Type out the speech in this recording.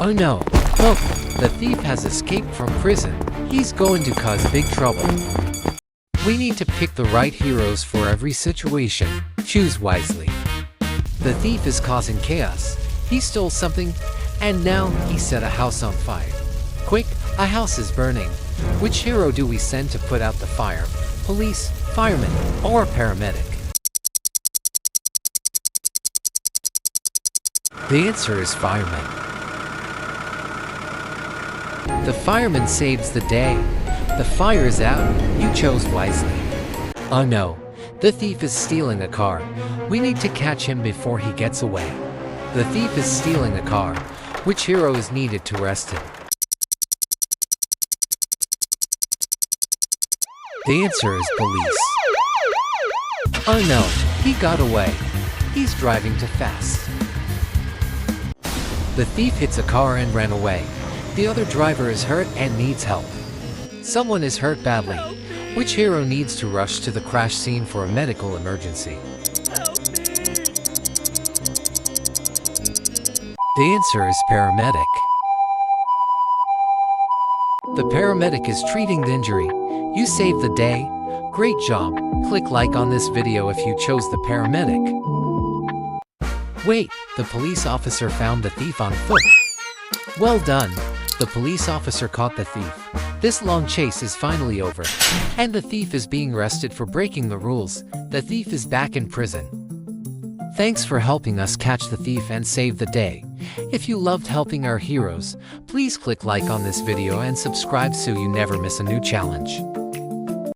Oh no, look, the thief has escaped from prison. He's going to cause big trouble. We need to pick the right heroes for every situation. Choose wisely. The thief is causing chaos. He stole something, and now he set a house on fire. Quick, a house is burning. Which hero do we send to put out the fire? Police, fireman, or paramedic? The answer is fireman. The fireman saves the day. The fire is out. You chose wisely. Oh no, the thief is stealing a car. We need to catch him before he gets away. The thief is stealing a car. Which hero is needed to arrest him? The answer is police. Oh no, he got away. He's driving too fast. The thief hits a car and ran away. The other driver is hurt and needs help. Someone is hurt badly. Which hero needs to rush to the crash scene for a medical emergency? The answer is paramedic. The paramedic is treating the injury. You saved the day. Great job. Click like on this video if you chose the paramedic. Wait, the police officer found the thief on foot. Well done. The police officer caught the thief. This long chase is finally over, and the thief is being arrested for breaking the rules. The thief is back in prison. Thanks for helping us catch the thief and save the day. If you loved helping our heroes, please click like on this video and subscribe so you never miss a new challenge.